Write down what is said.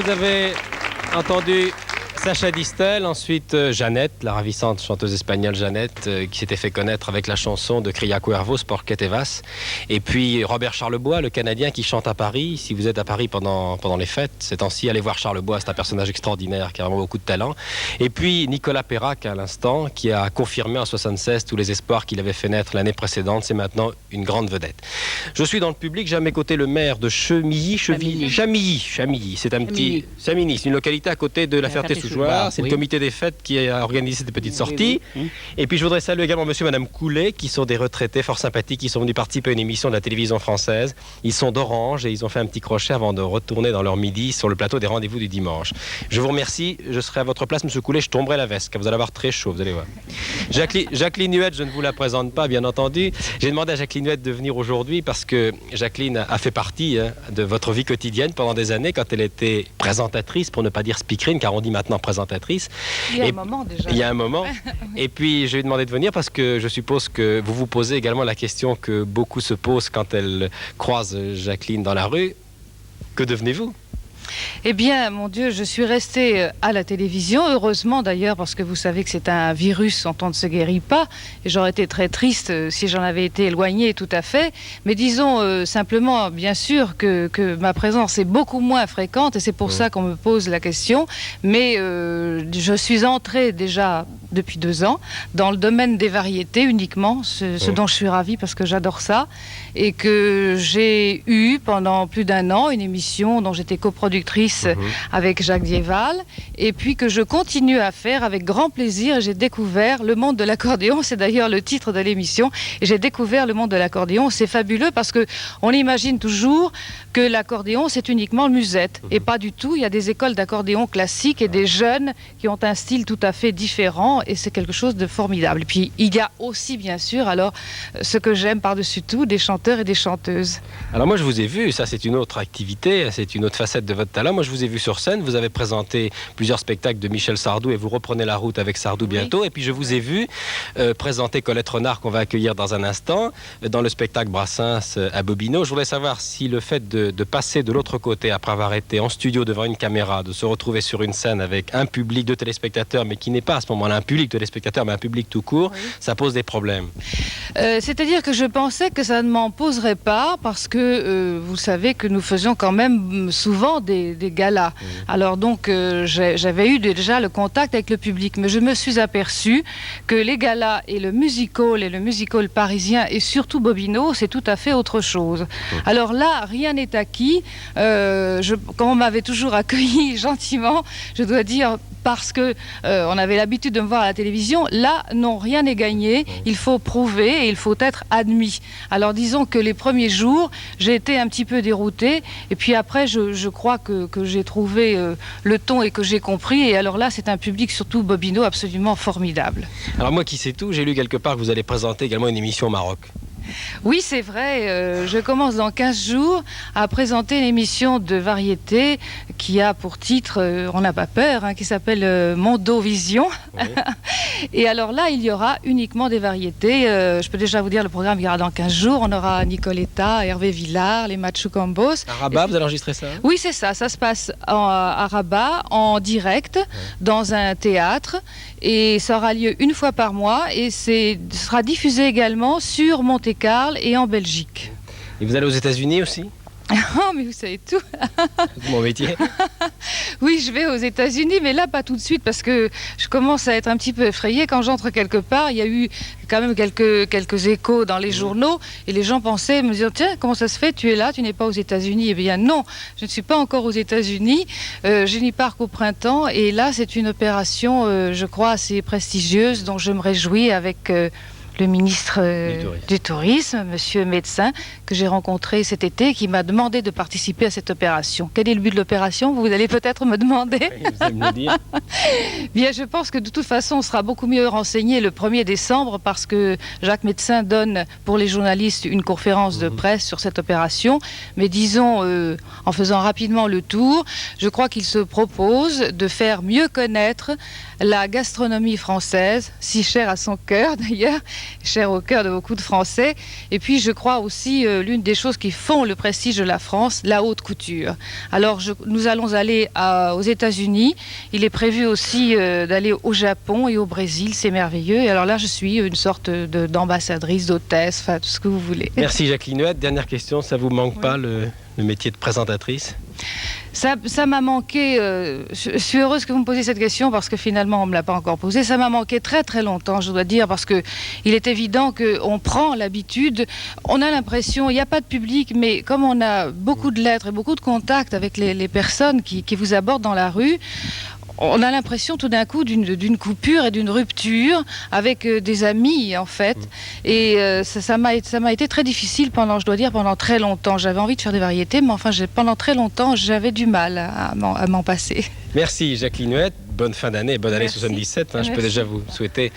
Vous avez entendu Sacha Distel, ensuite Jeannette, la ravissante chanteuse espagnole Jeannette, qui s'était fait connaître avec la chanson de Cria Cuervos, Porque te vas. Et puis Robert Charlebois, le Canadien qui chante à Paris. Si vous êtes à Paris pendant les fêtes, ces temps-ci, allez voir Charlebois, c'est un personnage extraordinaire qui a vraiment beaucoup de talent. Et puis Nicolas Perrac, à l'instant, qui a confirmé en 76 tous les espoirs qu'il avait fait naître l'année précédente. C'est maintenant une grande vedette. Je suis dans le public, j'ai à mes côtés le maire de Chamilly. C'est un petit... Chamilly, c'est une localité à côté de la Ferté-sous-Jouarre. C'est le comité des fêtes qui a organisé cette petite sortie. Et puis je voudrais saluer également monsieur et madame Coulet, qui sont des retraités fort sympathiques, qui sont venus participer à une émission de la télévision française. Ils sont d'Orange et ils ont fait un petit crochet avant de retourner dans leur midi sur le plateau des rendez-vous du dimanche. Je vous remercie. Je serai à votre place, monsieur Coulet. Je tomberai la veste, car vous allez avoir très chaud, vous allez voir. Jacqueline Huette, je ne vous la présente pas, bien entendu. J'ai demandé à Jacqueline Huette de venir aujourd'hui parce que Jacqueline a fait partie de votre vie quotidienne pendant des années quand elle était présentatrice, pour ne pas dire speakerine, car on dit maintenant présentatrice. Il y a un moment déjà. Il y a un moment. Et puis je lui ai demandé de venir parce que je suppose que vous vous posez également la question que beaucoup se posent quand elles croisent Jacqueline dans la rue. Que devenez-vous ? Eh bien, mon Dieu, je suis restée à la télévision, heureusement d'ailleurs, parce que vous savez que c'est un virus dont on ne se guérit pas, et j'aurais été très triste si j'en avais été éloignée tout à fait. Mais disons simplement, bien sûr, que ma présence est beaucoup moins fréquente, et c'est pour ça qu'on me pose la question. Mais je suis entrée déjà depuis 2 ans dans le domaine des variétés uniquement, ce dont je suis ravie parce que j'adore ça, et que j'ai eu pendant plus d'1 an une émission dont j'étais coproductrice avec Jacques Dieval, et puis que je continue à faire avec grand plaisir. J'ai découvert le monde de l'accordéon, c'est d'ailleurs le titre de l'émission, et j'ai découvert le monde de l'accordéon. C'est fabuleux parce que on imagine toujours que l'accordéon c'est uniquement le musette, et pas du tout. Il y a des écoles d'accordéon classiques et des jeunes qui ont un style tout à fait différent, et c'est quelque chose de formidable. Et puis il y a aussi bien sûr, alors ce que j'aime par-dessus tout, des chanteurs et des chanteuses. Alors moi je vous ai vu, ça c'est une autre activité, c'est une autre facette de votre talent. Moi je vous ai vu sur scène, vous avez présenté plusieurs spectacles de Michel Sardou et vous reprenez la route avec Sardou bientôt. Et puis je vous ai vu présenter Colette Renard, qu'on va accueillir dans un instant, dans le spectacle Brassens à Bobino. Je voudrais savoir si le fait de passer de l'autre côté, après avoir été en studio devant une caméra, de se retrouver sur une scène avec un public de téléspectateurs, mais qui n'est pas à ce moment-là un public de téléspectateurs, mais un public tout court, ça pose des problèmes. C'est-à-dire que je pensais que ça ne m'en poserait pas, parce que vous savez que nous faisions quand même souvent des galas. Alors donc j'avais eu déjà le contact avec le public, mais je me suis aperçue que les galas et le musical parisien et surtout Bobino, c'est tout à fait autre chose. Alors là, rien n'est acquis. Comme on m'avait toujours accueilli gentiment, je dois dire, parce que on avait l'habitude de me voir à la télévision, là, non, rien n'est gagné. Il faut prouver et il faut être admis. Alors disons que les premiers jours, j'ai été un petit peu déroutée, et puis après, je crois que j'ai trouvé le ton et que j'ai compris. Et alors là, c'est un public, surtout Bobino, absolument formidable. Alors moi qui sais tout, j'ai lu quelque part que vous allez présenter également une émission au Maroc. Oui, c'est vrai. Je commence dans 15 jours à présenter une émission de variété qui a pour titre, on n'a pas peur, qui s'appelle Mondovision. Oui. Et alors là, il y aura uniquement des variétés. Je peux déjà vous dire, le programme ira dans 15 jours. On aura Nicoletta, Hervé Villard, les Machucambos. À Rabat, vous allez enregistrer ça? Oui, c'est ça. Ça se passe à Rabat, en direct, dans un théâtre. Et ça aura lieu une fois par mois, et sera diffusé également sur Monte-Carlo et en Belgique. Et vous allez aux États-Unis aussi? Oh, mais vous savez tout. C'est mon métier. Oui, je vais aux États-Unis, mais là, pas tout de suite, parce que je commence à être un petit peu effrayée. Quand j'entre quelque part, il y a eu quand même quelques échos dans les journaux, et les gens pensaient, me disaient, tiens, comment ça se fait, tu es là, tu n'es pas aux États-Unis? Eh bien non, je ne suis pas encore aux États-Unis. Je n'y pars qu'au printemps, et là, c'est une opération, je crois, assez prestigieuse, dont je me réjouis avec le ministre du Tourisme, monsieur médecin, que j'ai rencontré cet été, qui m'a demandé de participer à cette opération. Quel est le but de l'opération? Vous allez peut-être me demander. Oui, vous allez me le dire. Bien, je pense que de toute façon, on sera beaucoup mieux renseigné le 1er décembre, parce que Jacques Médecin donne pour les journalistes une conférence de presse sur cette opération. Mais disons, en faisant rapidement le tour, je crois qu'il se propose de faire mieux connaître la gastronomie française, si chère à son cœur d'ailleurs, cher au cœur de beaucoup de Français. Et puis, je crois aussi, l'une des choses qui font le prestige de la France, la haute couture. Alors, nous allons aller aux États-Unis. Il est prévu aussi d'aller au Japon et au Brésil. C'est merveilleux. Et alors là, je suis une sorte d'ambassadrice, d'hôtesse, enfin, tout ce que vous voulez. Merci Jacqueline Huette. Dernière question, ça vous manque pas le métier de présentatrice? Ça m'a manqué, je suis heureuse que vous me posiez cette question parce que finalement on ne me l'a pas encore posée. Ça m'a manqué très très longtemps, je dois dire, parce qu'il est évident qu'on prend l'habitude, on a l'impression, il n'y a pas de public, mais comme on a beaucoup de lettres et beaucoup de contacts avec les personnes qui vous abordent dans la rue, on a l'impression tout d'un coup d'une coupure et d'une rupture avec des amis en fait. Et ça m'a été très difficile je dois dire, pendant très longtemps. J'avais envie de faire des variétés, mais enfin pendant très longtemps j'avais du mal à m'en passer. Merci Jacqueline Huette. Bonne fin d'année, bonne année Merci. 77. Je peux déjà vous souhaiter